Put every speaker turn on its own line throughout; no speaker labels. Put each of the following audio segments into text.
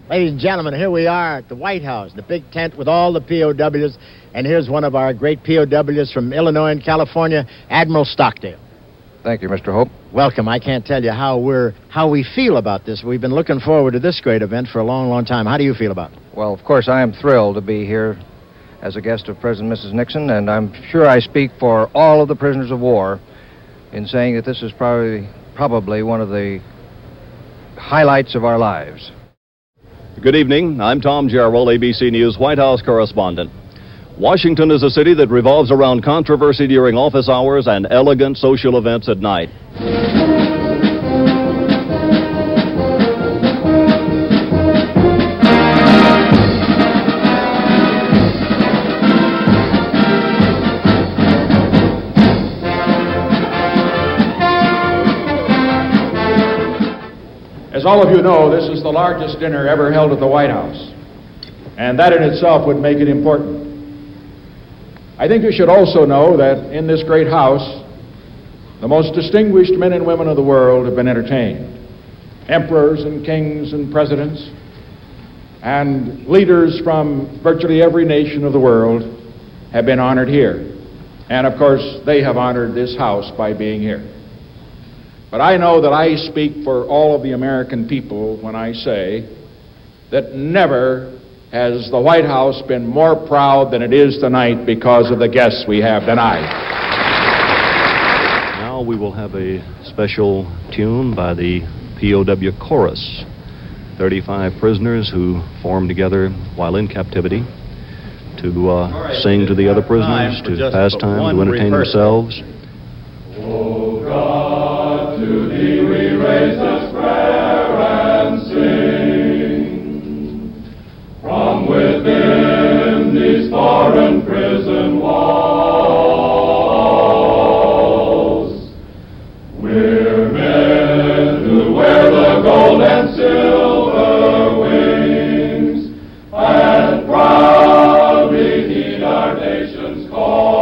Ladies and gentlemen, here we are at the White House, the big tent with all the POWs, and here's one of our great POWs from Illinois and California, Admiral Stockdale.
Thank you, Mr. Hope.
Welcome. I can't tell you how we feel about this. We've been looking forward to this great event for a long, long time. How do you feel about it?
Well, of course, I am thrilled to be here as a guest of President and Mrs. Nixon, and I'm sure I speak for all of the prisoners of war in saying that this is probably one of the highlights of our lives.
Good evening. I'm Tom Jarrell, ABC News White House correspondent. Washington is a city that revolves around controversy during office hours and elegant social events at night.
As all of you know, this is the largest dinner ever held at the White House, and that in itself would make it important. I think you should also know that in this great house, the most distinguished men and women of the world have been entertained. Emperors and kings and presidents and leaders from virtually every nation of the world have been honored here. And of course, they have honored this house by being here. But I know that I speak for all of the American people when I say that never has the White House been more proud than it is tonight because of the guests we have tonight.
Now we will have a special tune by the POW Chorus. 35 prisoners who formed together while in captivity to sing to the other prisoners, to pass time, to entertain themselves.
Oh God, to thee we raise this prayer and sing. From within these foreign prison walls, we're men who wear the gold and silver wings, and proudly heed our nation's call.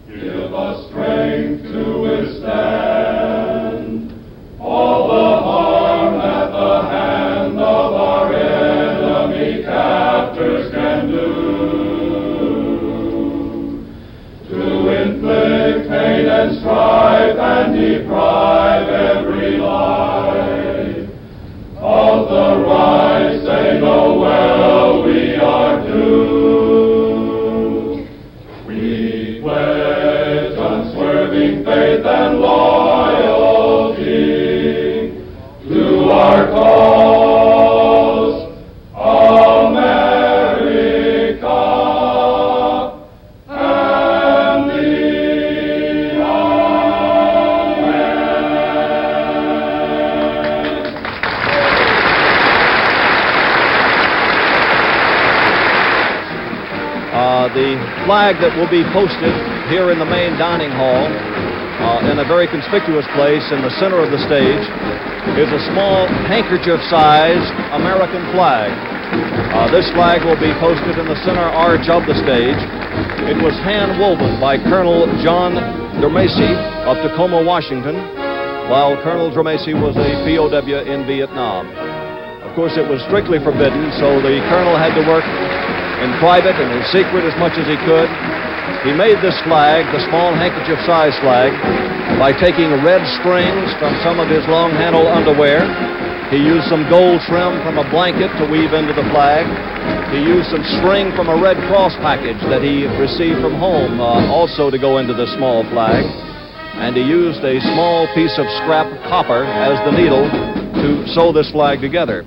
Give us strength to withstand all the harm that the hand of our enemy captors can do. To inflict pain and strife and deprive every life of the rights they know well we are due. We pledge unswerving faith and loyalty to our cause, America, and the
The flag that will be posted here in the main dining hall in a very conspicuous place in the center of the stage is a small handkerchief-sized American flag. This flag will be posted in the center arch of the stage. It was hand-woven by Colonel John Dermacy of Tacoma, Washington, while Colonel Dermacy was a POW in Vietnam. Of course, it was strictly forbidden, so the colonel had to work in private and in secret as much as he could. He made this flag, the small handkerchief-sized flag, by taking red strings from some of his long-handled underwear. He used some gold trim from a blanket to weave into the flag. He used some string from a Red Cross package that he received from home also to go into the small flag. And he used a small piece of scrap copper as the needle to sew this flag together.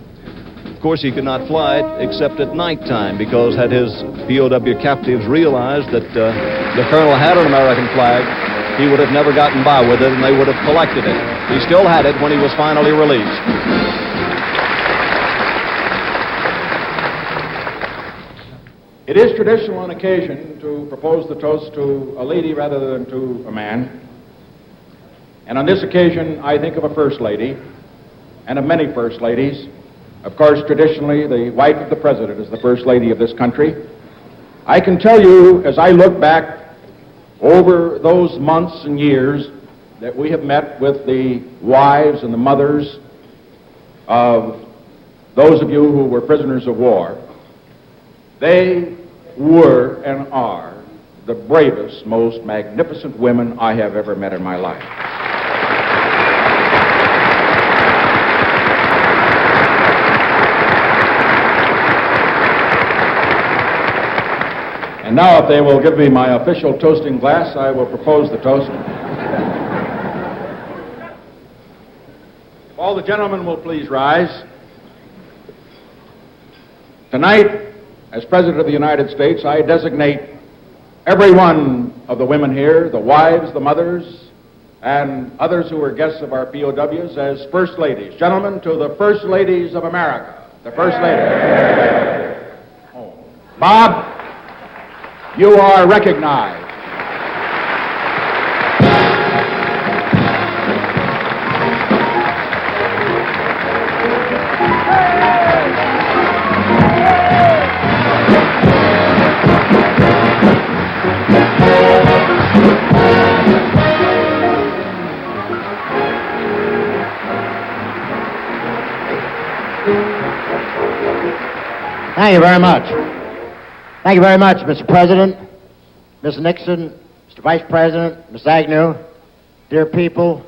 Of course, he could not fly it except at nighttime, because had his POW captives realized that the colonel had an American flag, he would have never gotten by with it and they would have collected it. He still had it when he was finally released.
It is traditional on occasion to propose the toast to a lady rather than to a man. And on this occasion, I think of a first lady, and of many first ladies. Of course, traditionally, the wife of the president is the first lady of this country. I can tell you, as I look back over those months and years that we have met with the wives and the mothers of those of you who were prisoners of war, they were and are the bravest, most magnificent women I have ever met in my life. And now, if they will give me my official toasting glass, I will propose the toast. If all the gentlemen will please rise. Tonight, as President of the United States, I designate every one of the women here, the wives, the mothers, and others who are guests of our POWs as First Ladies. Gentlemen, to the First Ladies of America. The First Lady. Oh. Bob, you are recognized.
Thank you very much. Thank you very much, Mr. President, Mr. Nixon, Mr. Vice President, Ms. Agnew, dear people.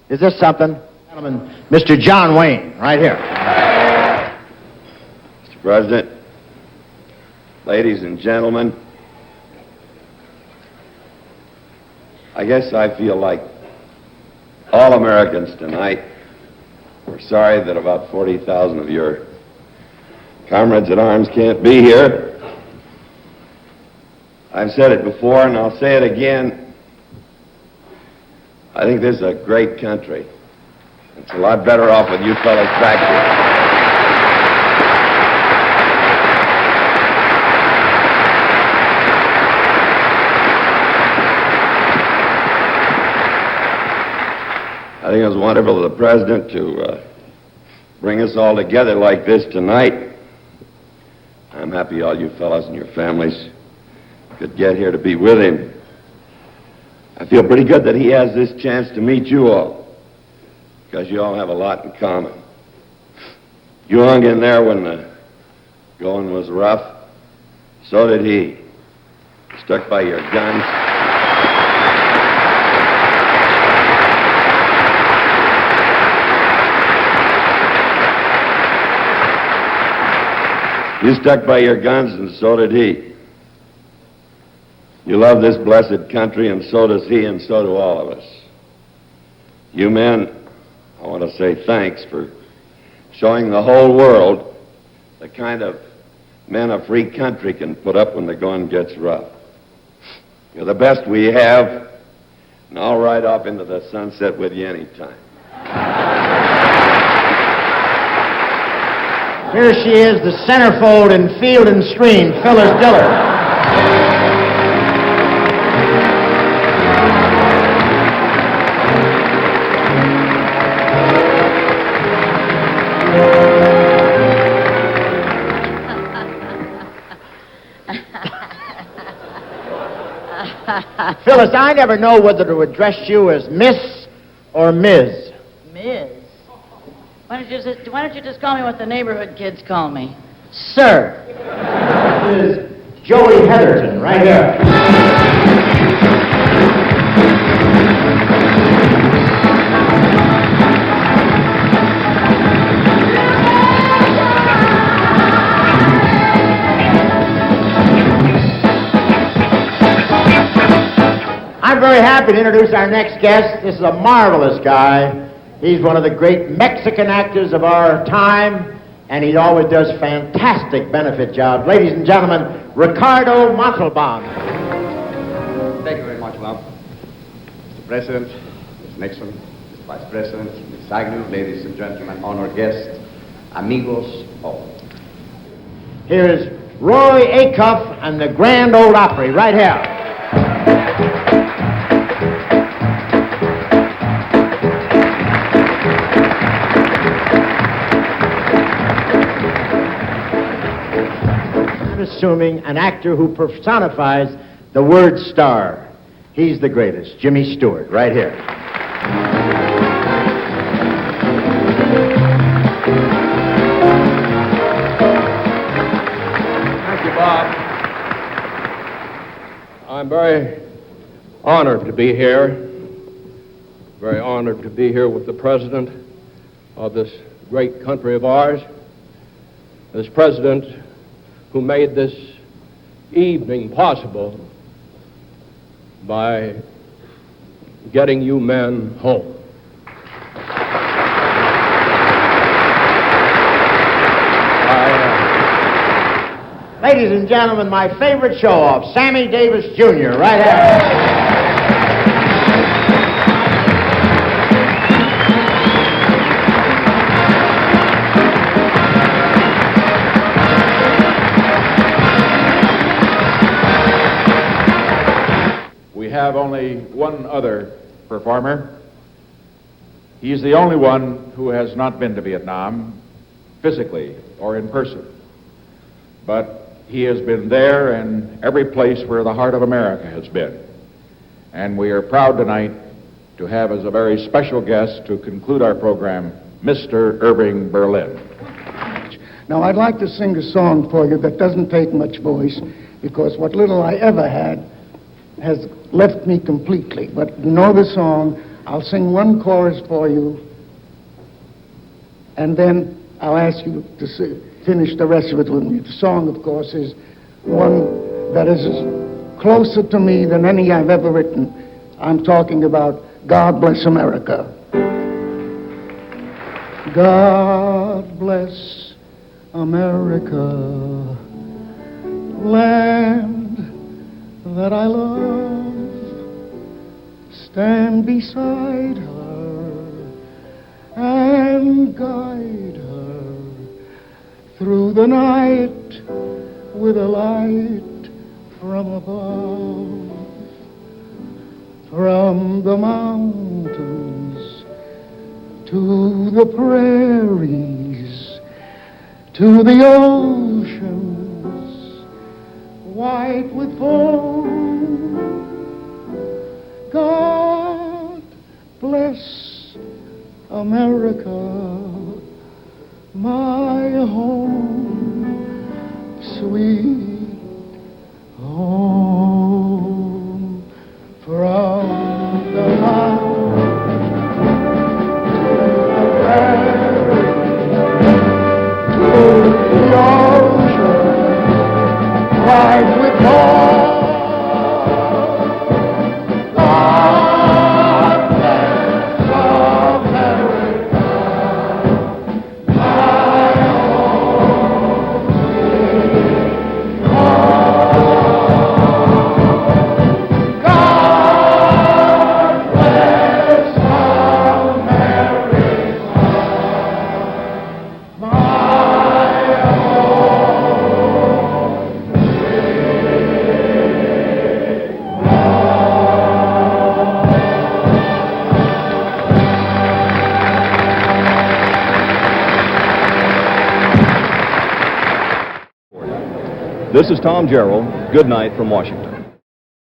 Is this something? Gentlemen, Mr. John Wayne, right here.
Mr. President, ladies and gentlemen, I guess I feel like all Americans tonight. We're sorry that about 40,000 of your comrades at arms can't be here. I've said it before, and I'll say it again. I think this is a great country. It's a lot better off with you fellas back here. I think it was wonderful of the President to bring us all together like this tonight. I'm happy all you fellas and your families could get here to be with him. I feel pretty good that he has this chance to meet you all, because you all have a lot in common. You hung in there when the going was rough. So did he. Stuck by your guns. You stuck by your guns, and so did he. You love this blessed country, and so does he, and so do all of us. You men, I want to say thanks for showing the whole world the kind of men a free country can put up when the going gets rough. You're the best we have, and I'll ride off into the sunset with you anytime.
Here she is, the centerfold in Field and Stream, Phyllis Diller. Phyllis, I never know whether to address you as Miss or Ms.
Ms. Why don't you just call me what the neighborhood kids call me? Sir.
This is Joey Heatherton, right here. I'm very happy to introduce our next guest. This is a marvelous guy. He's one of the great Mexican actors of our time, and he always does fantastic benefit jobs. Ladies and gentlemen, Ricardo Montalban.
Thank you very much, Bob. Mr. President, Mr. Nixon, Mr. Vice President, Ms. Agnew, ladies and gentlemen, honored guests, amigos all.
Here is Roy Acuff and the Grand Ole Opry, right here. Assuming an actor who personifies the word star. He's the greatest, Jimmy Stewart, right here.
I'm very honored to be here. Very honored to be here with the President of this great country of ours. This President who made this evening possible by getting you men home.
Ladies and gentlemen, my favorite show-off, Sammy Davis Jr., right here.
We have only one other performer. He's the only one who has not been to Vietnam, physically or in person. But he has been there in every place where the heart of America has been. And we are proud tonight to have as a very special guest to conclude our program, Mr. Irving Berlin.
Now, I'd like to sing a song for you that doesn't take much voice, because what little I ever had has left me completely. But you know the song. I'll sing one chorus for you, and then I'll ask you to finish the rest of it with me. The song, of course, is one that is closer to me than any I've ever written. I'm talking about God Bless America. God bless America, land that I love. Stand beside her and guide her through the night with a light from above. From the mountains to the prairies, to the oceans white with foam. God bless America, my home, sweet home. From the mountains to the ocean, wide with hope.
This is Tom Gerald. Good night from Washington.